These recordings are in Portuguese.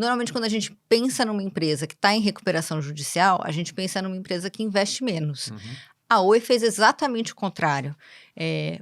Normalmente, quando a gente pensa numa empresa que está em recuperação judicial, a gente pensa numa empresa que investe menos. Uhum. A Oi fez exatamente o contrário.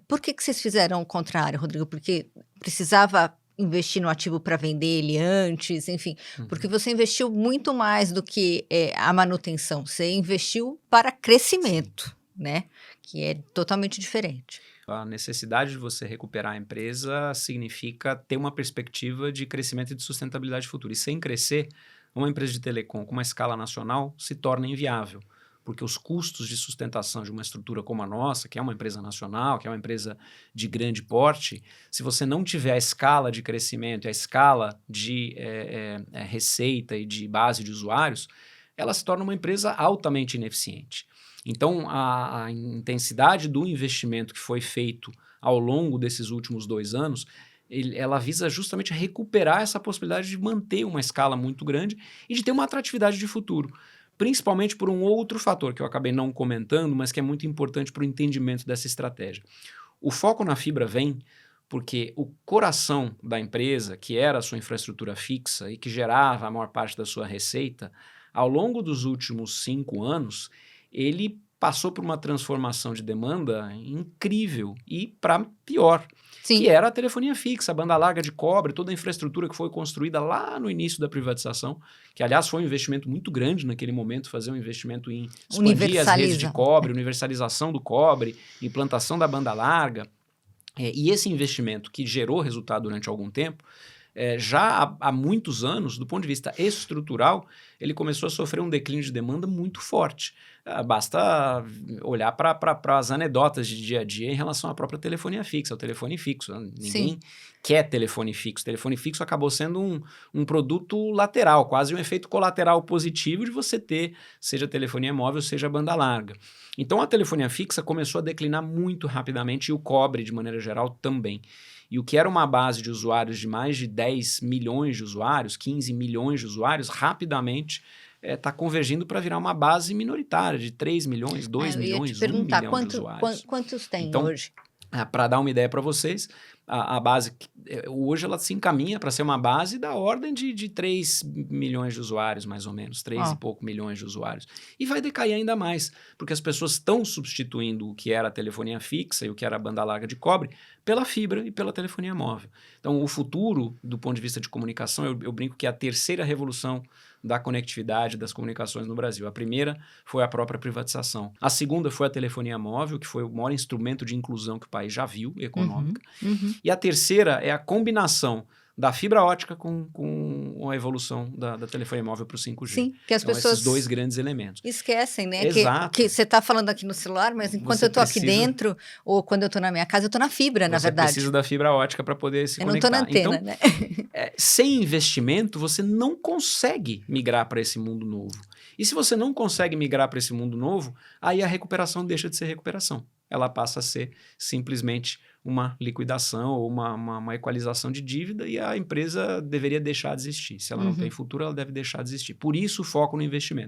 Por que vocês fizeram o contrário, Rodrigo? Porque precisava investir no ativo para vender ele antes, enfim, porque Uhum. você investiu muito mais do que a manutenção, você investiu para crescimento, né? Que é totalmente diferente. A necessidade de você recuperar a empresa significa ter uma perspectiva de crescimento e de sustentabilidade futura. E sem crescer, uma empresa de telecom com uma escala nacional se torna inviável, porque os custos de sustentação de uma estrutura como a nossa, que é uma empresa nacional, que é uma empresa de grande porte, se você não tiver a escala de crescimento e a escala de receita e de base de usuários, ela se torna uma empresa altamente ineficiente. Então, a intensidade do investimento que foi feito ao longo desses últimos 2 anos, ela visa justamente recuperar essa possibilidade de manter uma escala muito grande e de ter uma atratividade de futuro. Principalmente por um outro fator que eu acabei não comentando, mas que é muito importante para o entendimento dessa estratégia. O foco na fibra vem porque o coração da empresa, que era a sua infraestrutura fixa e que gerava a maior parte da sua receita, ao longo dos últimos 5 anos, ele passou por uma transformação de demanda incrível e para pior, Sim. que era a telefonia fixa, a banda larga de cobre, toda a infraestrutura que foi construída lá no início da privatização, que aliás foi um investimento muito grande naquele momento, fazer um investimento em expandir as redes de cobre, universalização do cobre, implantação da banda larga. E esse investimento que gerou resultado durante algum tempo, já há muitos anos, do ponto de vista estrutural, ele começou a sofrer um declínio de demanda muito forte. Basta olhar para as anedotas de dia a dia em relação à própria telefonia fixa, o telefone fixo. Ninguém Sim. quer telefone fixo. Telefone fixo acabou sendo um produto lateral, quase um efeito colateral positivo de você ter, seja telefonia móvel, seja banda larga. Então a telefonia fixa começou a declinar muito rapidamente e o cobre, de maneira geral, também. E o que era uma base de usuários de mais de 10 milhões de usuários, 15 milhões de usuários, rapidamente está convergindo para virar uma base minoritária de 3 milhões, 2 Eu ia te milhões, 1 perguntar, milhão de usuários. quantos tem Então, hoje? para dar uma ideia para vocês, a base, hoje ela se encaminha para ser uma base da ordem de 3 milhões de usuários, mais ou menos, 3 e pouco milhões de usuários. E vai decair ainda mais, porque as pessoas estão substituindo o que era a telefonia fixa e o que era a banda larga de cobre pela fibra e pela telefonia móvel. Então, o futuro, do ponto de vista de comunicação, eu brinco que é a terceira revolução da conectividade, das comunicações no Brasil. A primeira foi a própria privatização. A segunda foi a telefonia móvel, que foi o maior instrumento de inclusão que o país já viu, econômica. E a terceira é a combinação da fibra ótica com a evolução da telefonia móvel para o 5G. Sim, que as então, pessoas esses dois grandes elementos. esquecem, né? Exato. Que você está falando aqui no celular, mas enquanto Você eu estou aqui dentro, ou quando eu estou na minha casa, eu estou na fibra, na Você verdade. precisa da fibra ótica para poder se Eu não conectar. estou na antena, Então, né? sem investimento, você não consegue migrar para esse mundo novo. E se você não consegue migrar para esse mundo novo, aí a recuperação deixa de ser recuperação. Ela passa a ser simplesmente uma liquidação ou uma equalização de dívida e a empresa deveria deixar de existir. Se ela não tem futuro, ela deve deixar de existir. Por isso o foco no investimento.